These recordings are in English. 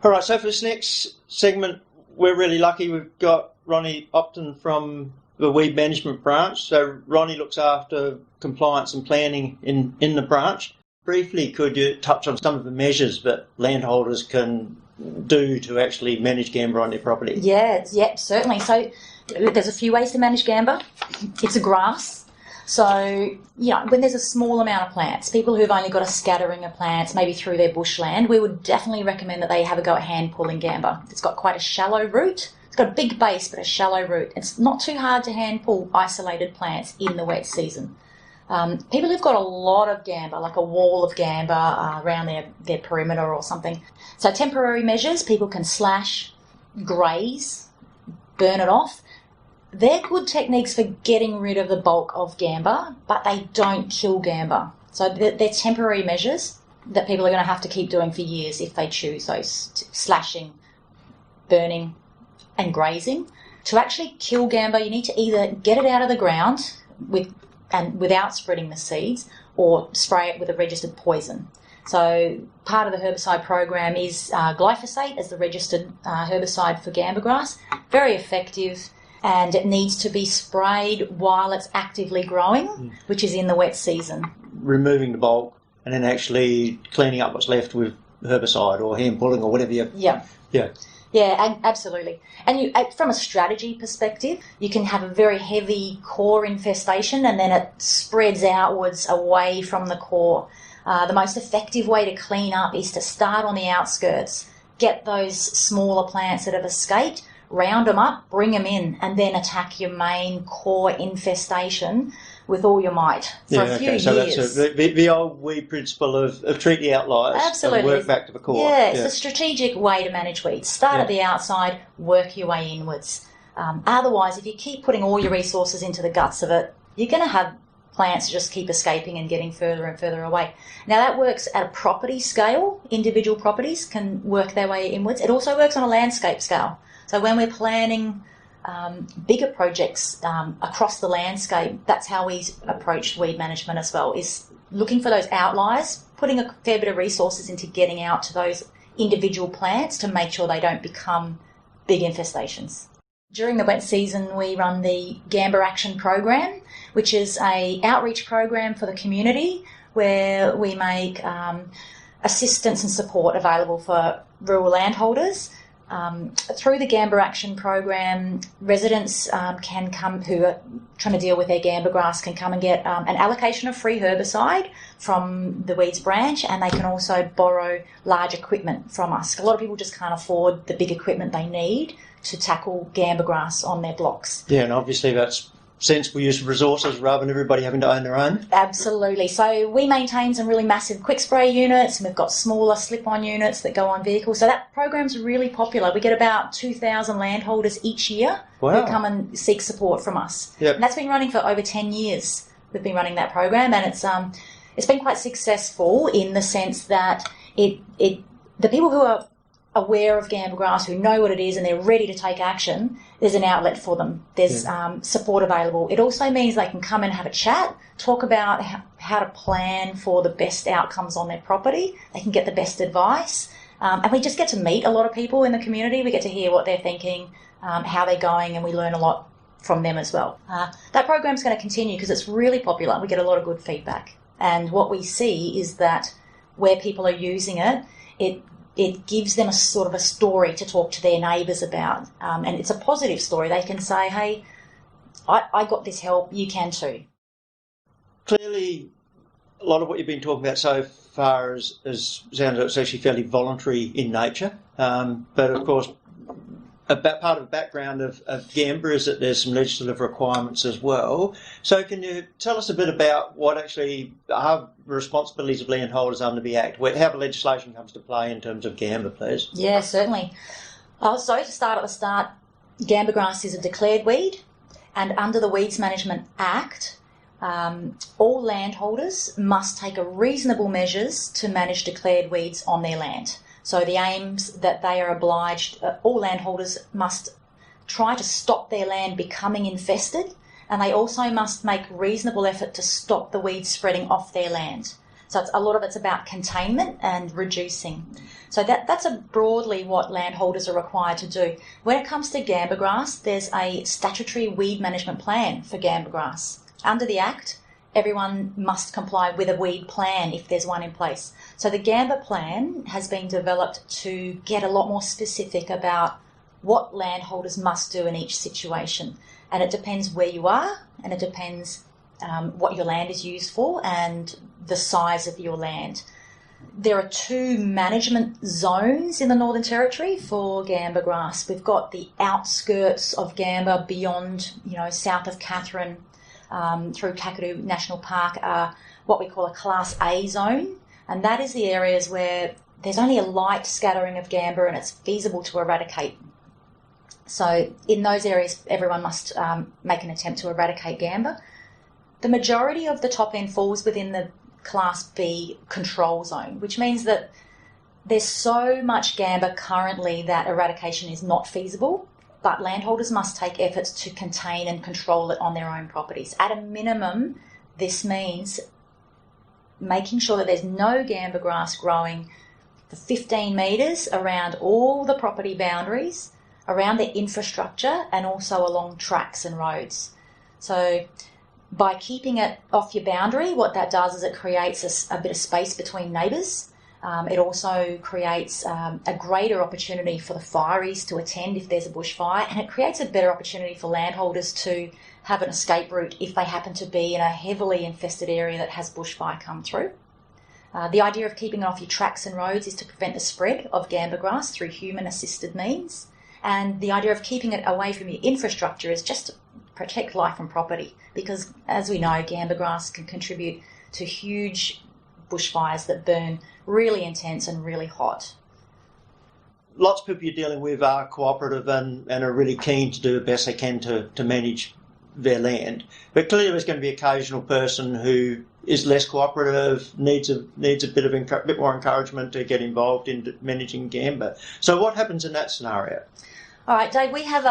All right, so for this next segment, we're really lucky. We've got Roni Opden from the weed management branch. So Roni looks after compliance and planning in the branch. Briefly, could you touch on some of the measures that landholders can do to actually manage gamba on their property? Yeah, certainly. So there's a few ways to manage gamba. It's a grass. So, when there's a small amount of plants, people who've only got a scattering of plants, maybe through their bushland, we would definitely recommend that they have a go at hand pulling gamba. It's got quite a shallow root. It's got a big base, but a shallow root. It's not too hard to hand pull isolated plants in the wet season. People who've got a lot of gamba, like a wall of gamba around their perimeter or something. So temporary measures, people can slash, graze, burn it off. They're good techniques for getting rid of the bulk of gamba, but they don't kill gamba. So they're temporary measures that people are going to have to keep doing for years if they choose those, slashing, burning and grazing. To actually kill gamba, you need to either get it out of the ground without spreading the seeds, or spray it with a registered poison. So part of the herbicide program is glyphosate as the registered herbicide for gamba grass. Very effective, and it needs to be sprayed while it's actively growing, which is in the wet season. Removing the bulk and then actually cleaning up what's left with herbicide or hand pulling or whatever you... Yeah, absolutely. And from a strategy perspective, you can have a very heavy core infestation and then it spreads outwards away from the core. The most effective way to clean up is to start on the outskirts, get those smaller plants that have escaped, round them up, bring them in, and then attack your main core infestation with all your might for a few years. So that's the old weed principle of treat the outliers. Absolutely. And work back to the core. Yeah, it's a strategic way to manage weeds. Start at the outside, work your way inwards. Otherwise, if you keep putting all your resources into the guts of it, you're going to have plants just keep escaping and getting further and further away. Now, that works at a property scale. Individual properties can work their way inwards. It also works on a landscape scale. So when we're planning bigger projects across the landscape, that's how we approach weed management as well, is looking for those outliers, putting a fair bit of resources into getting out to those individual plants to make sure they don't become big infestations. During the wet season, we run the Gamba Action Program, which is an outreach program for the community where we make assistance and support available for rural landholders. Through the Gamba Action Program, residents can come who are trying to deal with their gamba grass can come and get an allocation of free herbicide from the weeds branch, and they can also borrow large equipment from us. A lot of people just can't afford the big equipment they need to tackle gamba grass on their blocks. Yeah, and obviously that's sensible use of resources rather than everybody having to own their own. Absolutely. So we maintain some really massive quick spray units, and we've got smaller slip-on units that go on vehicles. So that program's really popular. We get about 2,000 landholders each year who come and seek support from us. Yep. And that's been running for over 10 years. We've been running that program, and it's been quite successful in the sense that the people who are aware of gamba grass, who know what it is and they're ready to take action, there's an outlet for them. There's support available. It also means they can come and have a chat, talk about how to plan for the best outcomes on their property. They can get the best advice. And we just get to meet a lot of people in the community. We get to hear what they're thinking, how they're going, and we learn a lot from them as well. That program's going to continue because it's really popular. We get a lot of good feedback. And what we see is that where people are using it, it gives them a sort of a story to talk to their neighbours about. And it's a positive story. They can say, hey, I got this help, you can too. Clearly, a lot of what you've been talking about so far sounds like it's actually fairly voluntary in nature. But of course, part of the background of gamba is that there's some legislative requirements as well. So can you tell us a bit about what actually are the responsibilities of landholders under the Act, how the legislation comes to play in terms of gamba, please? Yeah, certainly. So to start at the start, gamba grass is a declared weed, and under the Weeds Management Act, all landholders must take reasonable measures to manage declared weeds on their land. So the aims that they are obliged, all landholders must try to stop their land becoming infested, and they also must make reasonable effort to stop the weeds spreading off their land. So a lot of it's about containment and reducing. So that's broadly what landholders are required to do. When it comes to gamba grass, there's a statutory weed management plan for gamba grass. Under the Act, everyone must comply with a weed plan if there's one in place. So the gamba plan has been developed to get a lot more specific about what landholders must do in each situation. And it depends where you are, and it depends what your land is used for and the size of your land. There are 2 management zones in the Northern Territory for gamba grass. We've got the outskirts of gamba beyond, south of Katherine through Kakadu National Park, what we call a Class A zone. And that is the areas where there's only a light scattering of gamba and it's feasible to eradicate. So in those areas, everyone must make an attempt to eradicate gamba. The majority of the top end falls within the Class B control zone, which means that there's so much gamba currently that eradication is not feasible, but landholders must take efforts to contain and control it on their own properties. At a minimum, this means making sure that there's no gamba grass growing for 15 metres around all the property boundaries, around the infrastructure, and also along tracks and roads. So by keeping it off your boundary, what that does is it creates a bit of space between neighbours. It also creates a greater opportunity for the fireys to attend if there's a bushfire, and it creates a better opportunity for landholders to have an escape route if they happen to be in a heavily infested area that has bushfire come through. The idea of keeping it off your tracks and roads is to prevent the spread of gamba grass through human-assisted means, and the idea of keeping it away from your infrastructure is just to protect life and property, because as we know, gamba grass can contribute to huge bushfires that burn really intense and really hot. Lots of people you're dealing with are cooperative and are really keen to do the best they can to manage their land. But clearly there's going to be an occasional person who is less cooperative, needs a bit more encouragement to get involved in managing gamba. So what happens in that scenario? All right, Dave, we have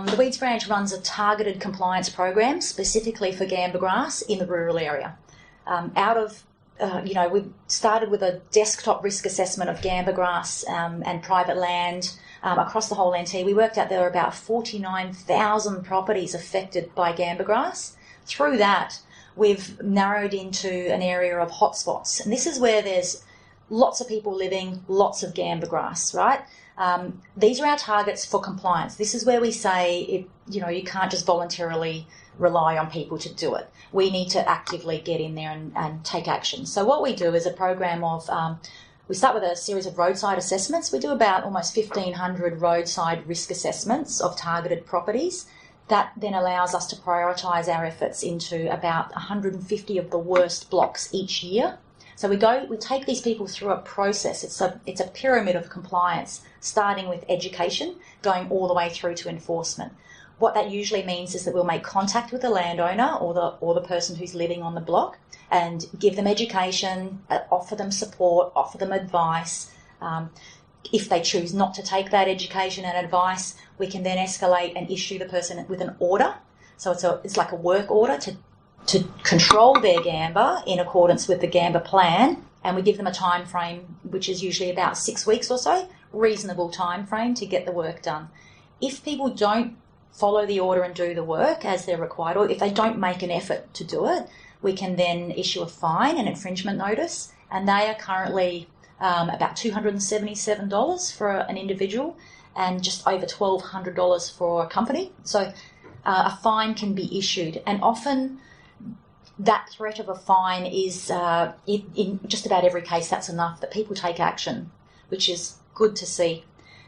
the Weeds Branch runs a targeted compliance program specifically for gamba grass in the rural area. We started with a desktop risk assessment of gamba grass and private land across the whole NT. We worked out there were about 49,000 properties affected by gamba grass. Through that, we've narrowed into an area of hotspots. And this is where there's lots of people living, lots of gamba grass, right? These are our targets for compliance. This is where we say, you can't just voluntarily rely on people to do it. We need to actively get in there and take action. So what we do is a program of, we start with a series of roadside assessments. We do about almost 1,500 roadside risk assessments of targeted properties. That then allows us to prioritise our efforts into about 150 of the worst blocks each year. So we take these people through a process. It's a pyramid of compliance, starting with education, going all the way through to enforcement. What that usually means is that we'll make contact with the landowner or the person who's living on the block and give them education, offer them support, offer them advice. If they choose not to take that education and advice, we can then escalate and issue the person with an order. So it's like a work order to control their gamba in accordance with the gamba plan, and we give them a time frame which is usually about 6 weeks or so, reasonable time frame to get the work done. If people don't follow the order and do the work as they're required, or if they don't make an effort to do it, we can then issue a fine, an infringement notice, and they are currently about $277 for an individual and just over $1,200 for a company. So a fine can be issued, and often that threat of a fine is, in just about every case, that's enough that people take action, which is good to see.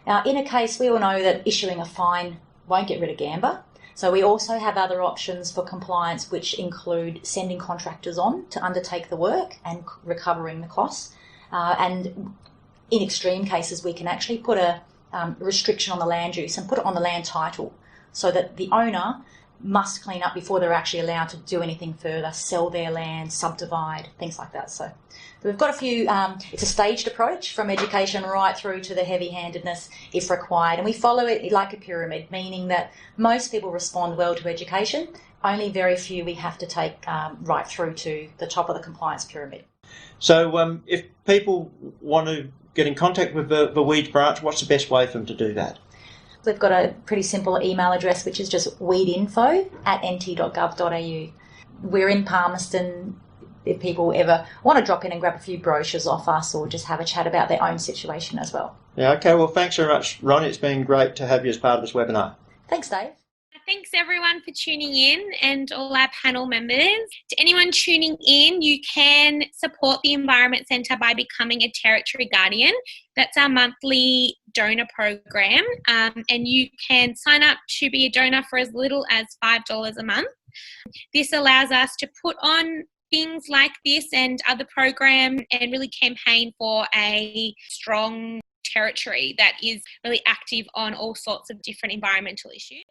Now, in a case, we all know that issuing a fine won't get rid of gamba. So we also have other options for compliance, which include sending contractors on to undertake the work and recovering the costs. And in extreme cases, we can actually put a restriction on the land use and put it on the land title so that the owner must clean up before they're actually allowed to do anything further, sell their land, subdivide, things like that. So we've got a few, it's a staged approach from education right through to the heavy-handedness if required. And we follow it like a pyramid, meaning that most people respond well to education, only very few we have to take right through to the top of the compliance pyramid. So if people want to get in contact with the Weeds branch, what's the best way for them to do that? We've got a pretty simple email address, which is just weedinfo@nt.gov.au. We're in Palmerston. If people ever want to drop in and grab a few brochures off us or just have a chat about their own situation as well. Yeah, okay. Well, thanks very much, Roni. It's been great to have you as part of this webinar. Thanks, Dave. Thanks everyone for tuning in and all our panel members. To anyone tuning in, you can support the Environment Centre by becoming a Territory Guardian. That's our monthly donor program, and you can sign up to be a donor for as little as $5 a month. This allows us to put on things like this and other programs and really campaign for a strong territory that is really active on all sorts of different environmental issues.